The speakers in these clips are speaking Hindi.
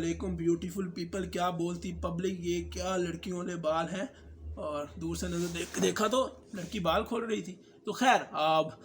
वालेकुम ब्यूटीफुल पीपल। क्या बोलती पब्लिक, ये क्या लड़कियों वाले बाल हैं। और दूर से नजर देखा तो लड़की बाल खोल रही थी। तो खैर अब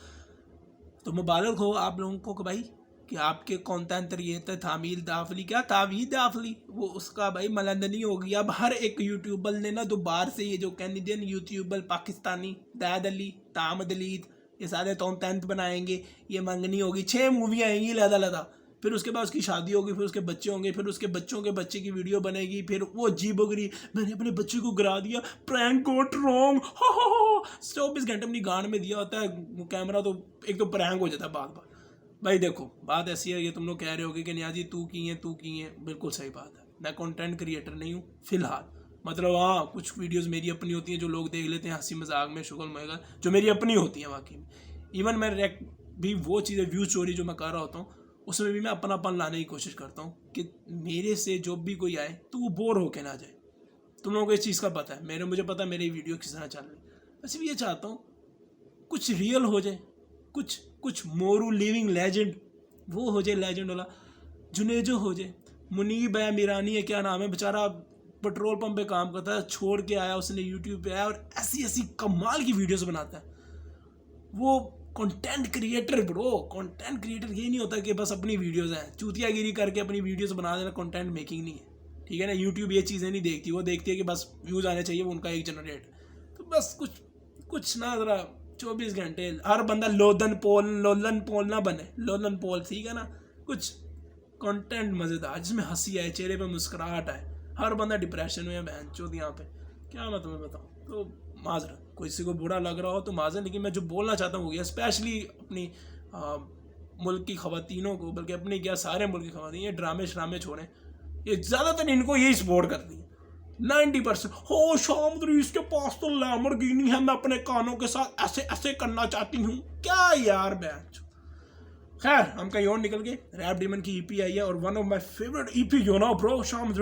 तो मुबारक हो आप लोगों को भाई कि आपके कंटेंट क्रिएटर तामील दाफली क्या तावीद दाफली वो उसका भाई मलंदनी हो गया। अब हर एक यूट्यूबर ने ना दोबारा से ये जो कैनेडियन यूट्यूबर पाकिस्तानी दैद अली तामद अलीद ये सारे कंटेंट बनाएंगे। ये मंगनी होगी, 6 मूवी आएंगी लदा लदा, फिर उसके बाद उसकी शादी होगी, फिर उसके बच्चे होंगे, फिर उसके बच्चों के बच्चे की वीडियो बनेगी, फिर वो अजीबोगरी मैंने अपने बच्चे को गिरा दिया, प्रैंक गोट रॉन्ग, 24 घंटे अपनी गांड में दिया होता है कैमरा, तो एक तो प्रैंक हो जाता है बार बार। भाई देखो बात ऐसी है, ये तुम लोग कह रहे होगे कि नियाजी तू की है, बिल्कुल सही बात है। मैं कंटेंट क्रिएटर नहीं हूँ फिलहाल, मतलब हाँ कुछ वीडियोस मेरी अपनी होती हैं जो लोग देख लेते हैं हंसी मजाक में शुगल मगर, जो मेरी अपनी होती हैं वाकई में। इवन मैं भी वो चीज़ें व्यू स्टोरी जो मैं कर रहा होता हूँ उसमें भी मैं अपनापन लाने की कोशिश करता हूँ कि मेरे से जो भी कोई आए तो वो बोर होके ना जाए। तुम लोगों को इस चीज़ का पता है, मुझे पता है मेरी वीडियो किस तरह चल रही है। वैसे भी ये चाहता हूँ कुछ रियल हो जाए, कुछ मोरू लिविंग लेजेंड वो हो जाए, लेजेंड वाला जुनेजो हो जाए। मुनीब है मीरानी है, क्या नाम है बेचारा, पेट्रोल पंप पे काम करता है, छोड़ के आया उसने यूट्यूब पे आया और ऐसी ऐसी कमाल की वीडियोस बनाता है। वो content creator bro, content creator ये नहीं होता कि बस अपनी वीडियोस हैं चूतियागिरी करके अपनी वीडियोस बना देना, कंटेंट मेकिंग नहीं है, ठीक है ना। यूट्यूब ये चीज़ें नहीं देखती, वो देखती है कि बस व्यूज़ आने चाहिए, वो उनका एक जनरेट। तो बस कुछ ना ज़रा 24 घंटे हर बंदा लोलन पोल ना बने, लोलन पोल ठीक है ना। कुछ कंटेंट मज़ेदार जिसमें हंसी आए, चेहरे पे मुस्कुराहट आए। हर बंदा डिप्रेशन में है बहन चोद यहाँ पे, क्या मैं तुम्हें बताऊँ। तो माजरत, किसी को बुरा लग रहा हो तो माजरत, लेकिन मैं जो बोलना चाहता हूँ वो गया स्पेशली अपनी मुल्क की ख़वातीनों को, बल्कि अपनी क्या सारे मुल्क की ख़वातीन, ये ड्रामे श्रामे छोड़ें, ये ज़्यादातर इनको यही सपोर्ट करती हैं 90%। हो शाम इसके पास तो लैम्बोर्गिनी है, मैं अपने कानों के साथ ऐसे ऐसे करना चाहती हूँ, क्या यार बैच। खैर हम कहीं और निकल गए। रैप डीमन की ईपी आई है और one of my favourite EP you know bro शाम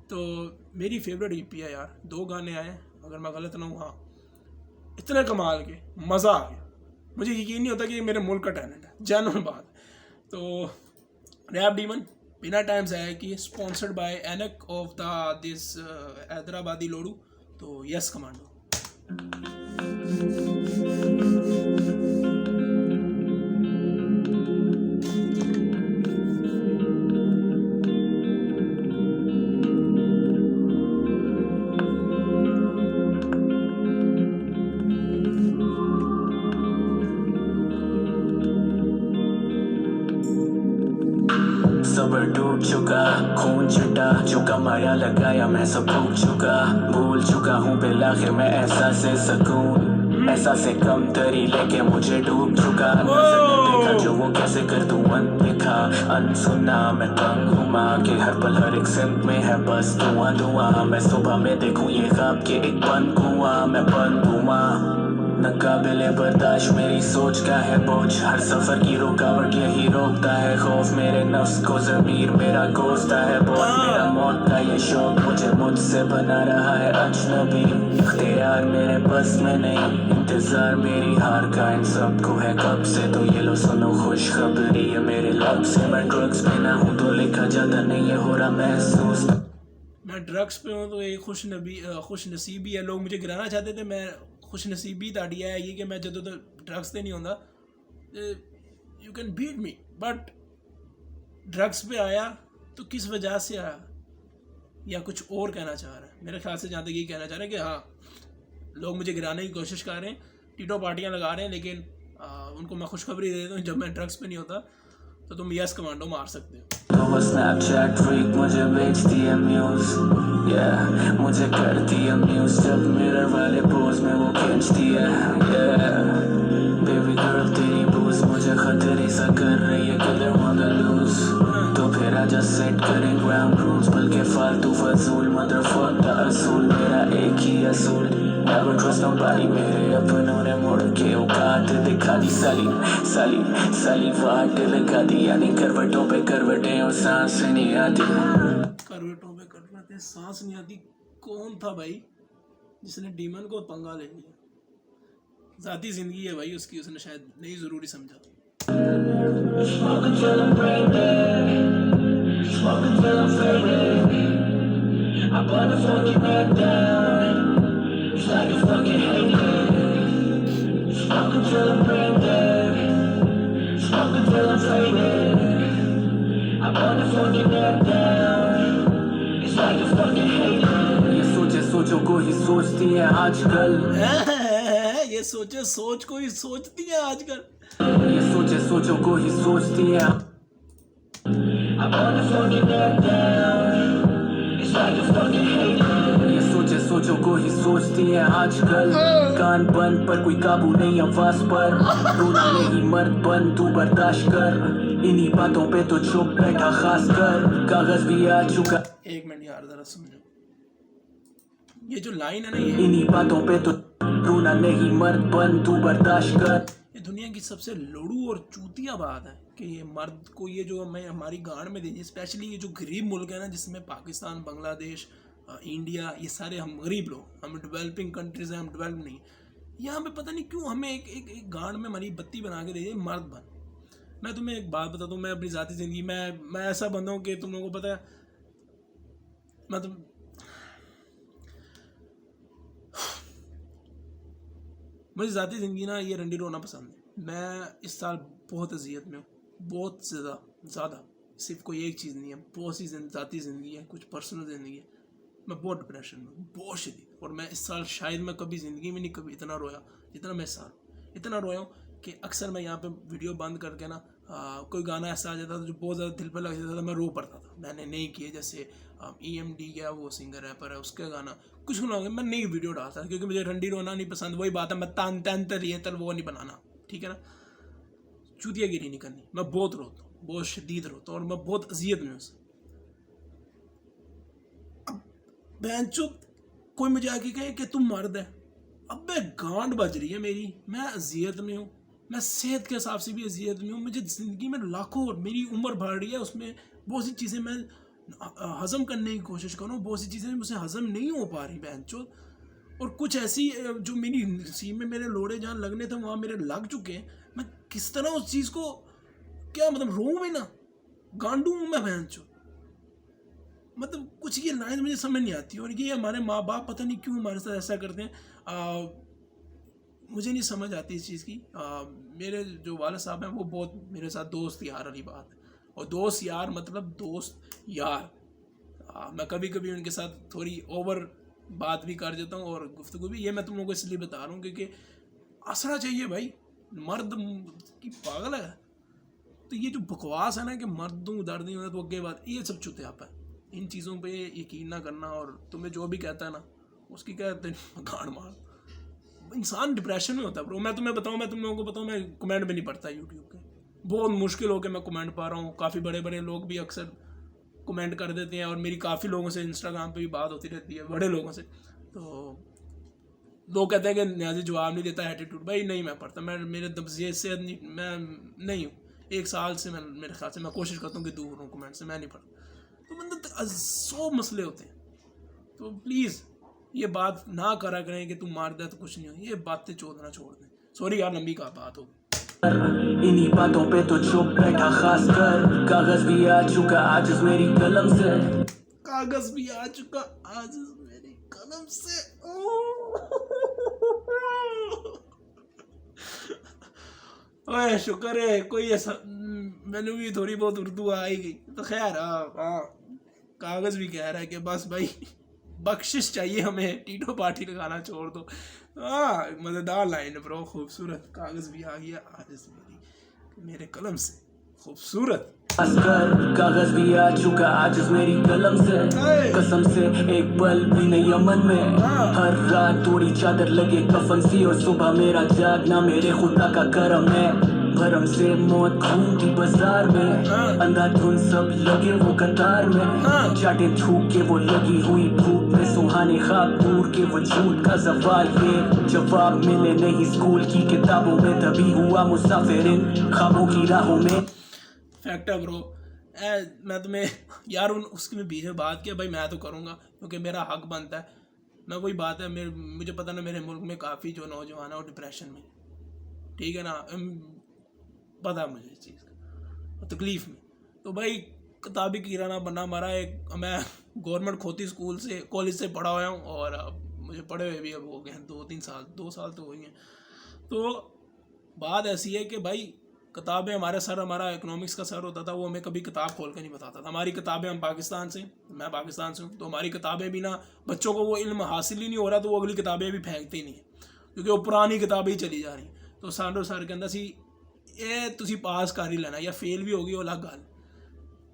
तो मेरी फेवरेट ईपी है यार। 2 गाने आए अगर मैं गलत ना हूँ, हाँ इतने कमाल के, मज़ा आ गया। मुझे यकीन नहीं होता कि ये मेरे मुल्क का टैलेंट है, जेन्युइन बात। तो रैप डीमन बिना टाइम से आया कि स्पॉन्सर्ड बाय एनक ऑफ द दिस हैदराबादी लोडू। तो यस कमांडो। सबर टूट चुका, खून छुटा, जो कमाया लगाया मैं सब भूल चुका, भूल चुका हूँ बिलाखिर मैं ऐसा से सकून, ऐसा से कम तरी लेके मुझे डूब चुका। नजर ने देखा जो वो कैसे कर दूं अनदेखा, अनसुना मैं तंग हूँ माँ के, हर पल हर एक सिम में है बस धुआं धुआं। मैं सुबह में देखूं ये ख्वाब के एक बंद कुआं, मैं बंद हूँ माँ नाकाबिले बर्दाश्त मेरी सोच का है बोझ, हर सफर की रुकावट यही रोकता है खौफ मेरे नफ्स को, ज़मीर मेरा कोसता है बहुत, मेरा मौत का ये शौक मुझे मुझसे बना रहा है अजनबी, इख्तियार मेरे बस में नहीं, इंतजार मेरी हार का इन सबको है कब से। तो ये लो सुनो खुशखबरी है मेरे लब से, मैं ड्रग्स पे ना हूँ तो लिखा जाता नहीं है हो रहा महसूस। मैं ड्रग्स पे हूँ तो ये खुश नसीबी है। लोग मुझे गिराना चाहते थे, मैं खुश नसीबी ताड़ी है ये कि मैं जो तो ड्रग्स पे नहीं होता, you can beat me, but drugs पे आया तो किस वजह से आया या कुछ और कहना चाह रहा है। मेरे ख्याल से जहाँ तक ये कहना चाह रहे हैं कि हाँ लोग मुझे गिराने की कोशिश कर रहे हैं, टीटो पार्टियाँ लगा रहे हैं, लेकिन उनको मैं खुशखबरी दे देता हूँ जब मैं ड्रग्स पे नहीं होता तो तुम यस कमांडो मार सकते हो। वो स्नैपचैट फ्रीक मुझे भेजती है म्यूज, मुझे करती है म्यूज, जब मिरर वाले पोज में वो खींचती है, बेबी गर्ल तेरी बूज मुझे खतरे सा कर रही है, किलर मदर लूज, तो फिर आजा सेट करें ग्राउंड रूल्स, बल्कि फालतू फजूल मदरफक द असूल मेरा एक ही असूल, never trust nobody, मेरे अपनों ने मुड़ के औकात दिखा दी, साली वाट लगा दी, यानी करवटों पे करवटें और सांस नहीं आती, करवटों पे करवटें सांस नहीं आती। कौन था भाई जिसने डीमन को पंगा ले लिया? ज़ाती जिंदगी है भाई उसकी, उसने शायद नहीं ज़रूरी समझा। till I'm faded. I burn the fucking head down. It's like a fucking hatred. Smoke until I'm brain dead. Smoke until I'm faded. I burn the fucking head down. It's like a fucking hatred. ये सोचे सोचो को ही सोचती है आजकल. ये सोचे सोच को ही सोचती है आजकल. ये सोचे सोचो को ही सोचती है. I burn the fucking head down. It's like a fucking hatred. ये सोचे सोचो को ही सोचती है आजकल. कान बंद पर कोई काबू नहीं आवाज पर. रोना नहीं मर्द बन तू बर्दाश्त कर. इन्हीं बातों पे तो चुप बैठा खास कर. कागज भी आ चुका. एक मिनट यार जरा समझो ये जो लाइन है ना ये इन्हीं बातों पे तो रोना नहीं मर्द बन तू बर्दाश्त कर. ये दुनिया की सबसे लड़ू और चूतिया बात है कि ये मर्द को ये जो हमें हमारी गांड में दीजिए, स्पेशली ये जो गरीब मुल्क है ना जिसमें पाकिस्तान, बांग्लादेश, इंडिया, ये सारे हम गरीब लोग, हम डेवलपिंग कंट्रीज हैं, हम डेवलप नहीं. यहाँ पे पता नहीं क्यों हमें एक गांड में हमारी बत्ती बना के दीजिए मर्द बन. मैं तुम्हें एक बात बताता हूँ, मैं अपनी ज़ाती ज़िंदगी मैं ऐसा बंदा हूँ कि तुम लोगों को पता है मुझे ज़ाती ज़िंदगी ना ये रंडी रोना पसंद है. मैं इस साल बहुत अजियत में हूँ, बहुत ज़्यादा. सिर्फ कोई एक चीज़ नहीं है, बहुत सी ज़ाती ज़िंदगी है, कुछ पर्सनल ज़िंदगी है. मैं बहुत डिप्रेशन में हूँ, बहुत शदीद. और मैं इस साल शायद मैं कभी ज़िंदगी में नहीं कभी इतना रोया जितना मैं इस साल इतना रोया हूँ कि अक्सर मैं यहाँ पे वीडियो बंद करके ना कोई गाना ऐसा आ जाता था जो बहुत ज़्यादा दिल पर लग जाता था, मैं रो पड़ता था. मैंने नहीं किए, जैसे EMD क्या वो सिंगर रैपर है उसका गाना कुछ ना हो, मैं नई वीडियो डालता क्योंकि मुझे रंडी रोना नहीं पसंद. वही बात है, मैं तान तन तर वो नहीं बनाना, ठीक है ना. चूतियागिरी नहीं करनी. मैं बहुत रोता हूँ, बहुत शदीद रोता हूँ और मैं बहुत अजियत में हूँ. अब बेंचुप कोई मुझे आके कहे कि तुम मर्द है, अब मैं गांड बज रही है मेरी, मैं अजियत में हूँ, मैं सेहत के हिसाब से भी अजियत में हूँ. मुझे ज़िंदगी में लाखों और मेरी उम्र बढ़ रही है, उसमें बहुत सी चीज़ें मैं हज़म करने की कोशिश करूँ, बहुत सी चीज़ें मुझसे हज़म नहीं हो पा रही बहनचोद. और कुछ ऐसी जो मेरी नसीब में मेरे लोड़े जहाँ लगने थे वहाँ मेरे लग चुके हैं. मैं किस तरह उस चीज़ को क्या मतलब रोऊँ भी ना, गांडू हूँ मैं बहनचोद. मतलब कुछ ये लाइन मुझे समझ नहीं आती. और ये हमारे माँ बाप पता नहीं क्यों हमारे साथ ऐसा करते हैं. मुझे नहीं समझ आती इस चीज़ की. मेरे जो वाले साहब हैं वो बहुत मेरे साथ दोस्त यार वाली बात है. और दोस्त यार मतलब दोस्त यार. मैं कभी कभी उनके साथ थोड़ी ओवर बात भी कर देता हूँ और गुफ्तगू भी. ये मैं तुम लोगों को इसलिए बता रहा हूँ क्योंकि असरा चाहिए भाई. मर्द की पागल है. तो ये जो बकवास है ना कि मर्द दूँ दर्द नहीं होता तो अगे बात, ये सब चुते आप है. इन चीज़ों पे यकीन ना करना. और तुम्हें जो भी कहता है ना उसकी कहते हैं गाड़ मार. इंसान डिप्रेशन में होता है ब्रो. मैं तुम्हें बताऊँ, मैं तुम लोगों को बताऊँ, मैं कमेंट भी नहीं पढ़ता यूट्यूब के. बहुत मुश्किल हो के मैं कमेंट पा रहा हूँ. काफ़ी बड़े बड़े लोग भी अक्सर कमेंट कर देते हैं और मेरी काफ़ी लोगों से इंस्टाग्राम पे भी बात होती रहती है, बड़े लोगों से. तो लोग कहते हैं कि न्याजी जवाब नहीं देता, एटीट्यूड. भाई नहीं मैं पढ़ता, मैं मेरे दबजे से नहीं, मैं नहीं हूँ. 1 साल से मैं मेरे ख्याल से मैं कोशिश करता हूँ कि दूर हूँ कमेंट से, मैं नहीं पढ़ता. तो मतलब 100 मसले होते हैं. तो प्लीज़ ये बात ना करा करें कि तुम मार दे तो कुछ नहीं हो. ये बातें चोदना छोड़ दें. सॉरी यार लंबी का बात हो. इन्हीं बातों पे तो चुप बैठा खास कर. कागज भी आ चुका आज मेरी कलम से. कागज भी आ चुका आज मेरी कलम से. ओए शुक्र है कोई ऐसा मैंने भी थोड़ी बहुत उर्दू आएगी. तो खैर कागज भी कह रहा है कि बस भाई बख्शिश चाहिए हमें, टीटो पार्टी लगाना छोड़ दो. मज़ेदार लाइन है ब्रो, खूबसूरत. कागज भी आ गया आज मेरे कलम से, खूबसूरत. कागज भी आ चुका आज मेरी कलम से. कसम से एक पल भी नहीं अमन में. हर रात थोड़ी चादर लगे कफन सी और सुबह मेरा जागना मेरे खुदा का करम है. भरम से मौत घूमती बाजार में. अंधाधुन सब लगे वो कतार में. चाटे थूक के वो लगी हुई भूख में. सुहाने ख्वाब दूर के वो झूठ का सवाल. ये जवाब मिले नहीं स्कूल की किताबों में. तभी हुआ मुसाफिर इन ख्वाबों की राहों में. फैक्ट है ब्रो. मैं तुम्हें यार उसकी में बीच में बात किया भाई, मैं तो करूँगा क्योंकि मेरा हक बनता है. मैं वही बात है, मुझे पता ना मेरे मुल्क में काफ़ी जो नौजवान है वो डिप्रेशन में, ठीक है ना, पता है मुझे इस चीज़ का, तकलीफ़ में. तो भाई किताबी कीड़ा बना हमारा। एक मैं गवर्नमेंट खोती स्कूल से कॉलेज से पढ़ा हुआ हूँ और मुझे पढ़े हुए भी अब हो गए हैं 2 साल तो हो गए हैं। तो बात ऐसी है कि भाई किताबें हमारा इकोनॉमिक्स का सर होता था, वो हमें कभी किताब खोल कर नहीं बताता था। हमारी किताबें, मैं पाकिस्तान से हूँ, तो हमारी किताबें भी ना, बच्चों को वो इल्म हासिल ही नहीं हो रहा तो वो अगली किताबें भी फेंकते ही नहीं है, क्योंकि वो पुरानी किताबें ही चली जा रही। तो साडो सर कहता सी ये तुसी पास कर ही लेना, या फेल भी होगी वो अलग गल,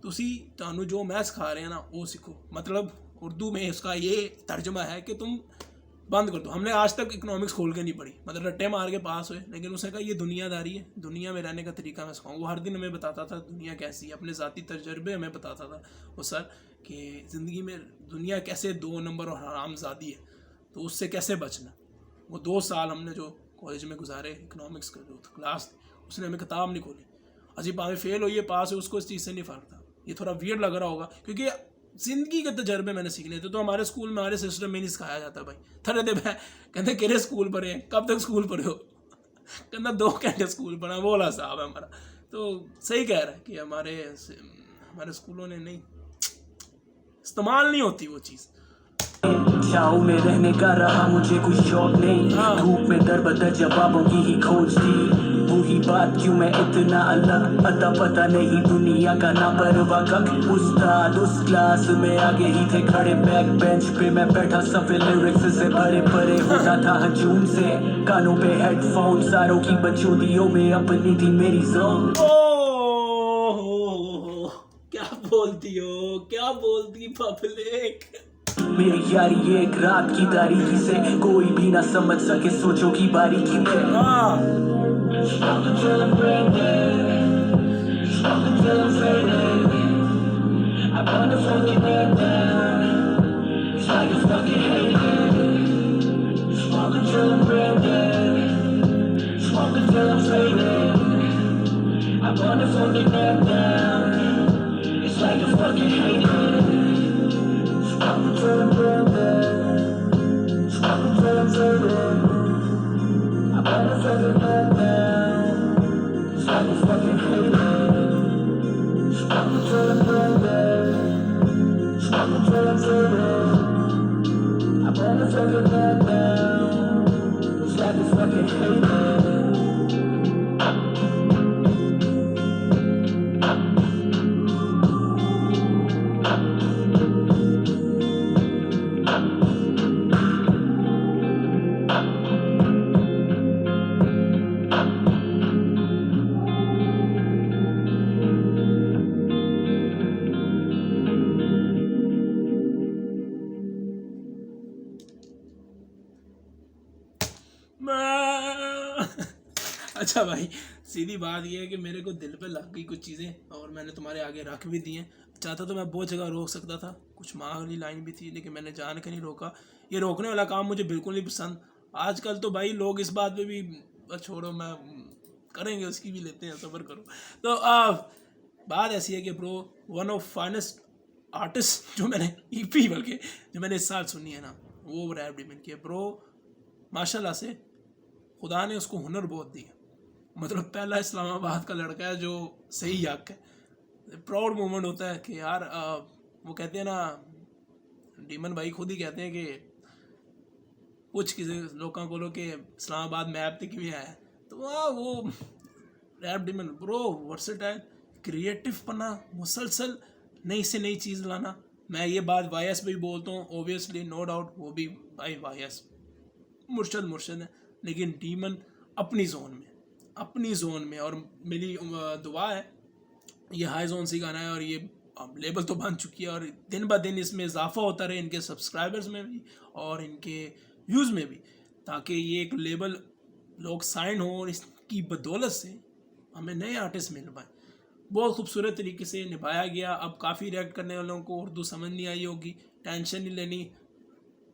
तुसी तुहानू जो मैं सिखा रहे हैं ना वो सीखो। मतलब उर्दू में उसका ये तर्जमा है कि तुम बंद कर दो। हमने आज तक इकोनॉमिक्स खोल के नहीं पढ़ी, मतलब रट्टे मार के पास हुए, लेकिन उसने कहा ये दुनियादारी है, दुनिया में रहने का तरीका मैं सिखाऊँ। वो हर दिन हमें बताता था दुनिया कैसी है, अपने ज़ाती तजर्बे हमें बताता था वो सर कि ज़िंदगी में दुनिया कैसे 2 नंबर और हरामज़ादी है, तो उससे कैसे बचना। वो 2 साल हमने जो कॉलेज में गुजारे इकोनॉमिक्स का जो क्लास, उसने हमें किताब नहीं खोली। अजी पावे फेल हो ये पास हो, उसको इस चीज़ से नहीं फ़र्क था। ये थोड़ा वियर्ड लग रहा होगा क्योंकि ज़िंदगी के तजर्बे मैंने सीखने थे, तो हमारे स्कूल में हमारे सिस्टम में नहीं सिखाया जाता। भाई थरे दे मैं कहते किरे स्कूल पढ़े हैं, कब तक स्कूल पढ़े हो, कहना 2 घंटे स्कूल पढ़ा, वो वाला साहब है हमारा। तो सही कह रहा है कि हमारे स्कूलों ने नहीं इस्तेमाल नहीं होती वो चीज़। छाँव में रहने का रहा मुझे कुछ शौक नहीं, धूप में दर बदर जवाबों की ही खोज थी। वही बात क्यों मैं इतना अलग, अता पता नहीं दुनिया का ना परवा कक। उस्ताद उस क्लास में आगे ही थे खड़े, बैक बेंच पे मैं बैठा, सफे लिरिक्स से भरे परे होता था हजूम से। कानों पे हेडफोन, सारों की बकचोदियों में अपनी थी मेरी जोन। क्या बोलती पब्लिक। मेरी यारी एक रात की तारीकी से कोई भी ना समझ सके सोचो की बारीकी में। अच्छा भाई, सीधी बात यह है कि मेरे को दिल पे लग गई कुछ चीज़ें और मैंने तुम्हारे आगे रख भी दी हैं। चाहता तो मैं बहुत जगह रोक सकता था, कुछ माँ वाली लाइन भी थी, लेकिन मैंने जान के नहीं रोका। ये रोकने वाला काम मुझे बिल्कुल नहीं पसंद। आजकल तो भाई लोग इस बात पे भी छोड़ो, मैं करेंगे उसकी भी लेते हैं, सब्र करो। तो बात ऐसी है कि bro, one of finest artist जो मैंने ईपी बल्कि जो मैंने इस साल सुनी है ना, वो रैप डिमन की है ब्रो। माशाल्लाह से खुदा ने उसको हुनर बहुत दी है। मतलब पहला इस्लामाबाद का लड़का है जो सही हक है। प्राउड मोमेंट होता है कि यार वो कहते हैं ना, डीमन भाई खुद ही कहते हैं कि कुछ किसी लोगों को कि इस्लामाबाद मैप तक भी आया, तो वो rap demon bro versatile, creative पना, मुसलसल नई से नई चीज़ लाना। मैं ये बात वायस पे भी बोलता हूँ, ओबियसली नो डाउट, वो भी भाई वायस मुर्शद है, लेकिन डीमन अपनी जोन में। और मेरी दुआ है ये हाई जोन सी गाना है और ये लेबल तो बन चुकी है और दिन ब दिन इसमें इजाफा होता रहे, इनके सब्सक्राइबर्स में भी और इनके व्यूज़ में भी, ताकि ये एक लेबल लोग साइन हो और इसकी बदौलत से हमें नए आर्टिस्ट मिल पाए। बहुत खूबसूरत तरीके से निभाया गया। अब काफ़ी रिएक्ट करने वालों को उर्दू समझ नहीं आई होगी, टेंशन नहीं लेनी,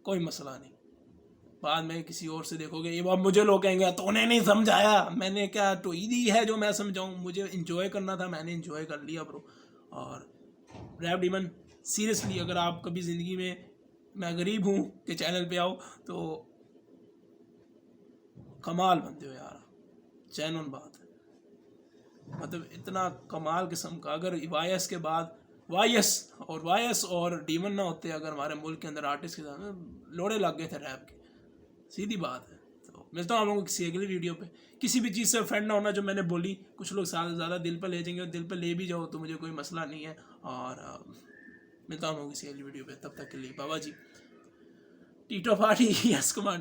कोई मसला नहीं। बाद में किसी और से देखोगे, ये अब मुझे लोग कहेंगे तो उन्हें नहीं समझाया। मैंने क्या तो ईदी है जो मैं समझाऊँ? मुझे इंजॉय करना था, मैंने इंजॉय कर लिया ब्रो। और रैप डीमन सीरियसली, अगर आप कभी ज़िंदगी में मैं गरीब हूँ के चैनल पे आओ तो कमाल बनते हो यार, जेन्युइन बात है। मतलब इतना कमाल किस्म का, अगर वायस के बाद वाईएस और डीमन ना होते अगर हमारे मुल्क के अंदर आर्टिस्ट के साथ लोड़े लग गए थे रैप के, सीधी बात है। तो मिलता हूँ आप लोगों को किसी अगली वीडियो पे। किसी भी चीज़ से ऑफेंड ना होना जो मैंने बोली, कुछ लोग ज़्यादा दिल पर ले जाएंगे, और दिल पर ले भी जाओ तो मुझे कोई मसला नहीं है। और मिलता हूँ आप लोगों को किसी अगली वीडियो पे, तब तक के लिए बाबा जी टीटो पार्टी यस कमांड।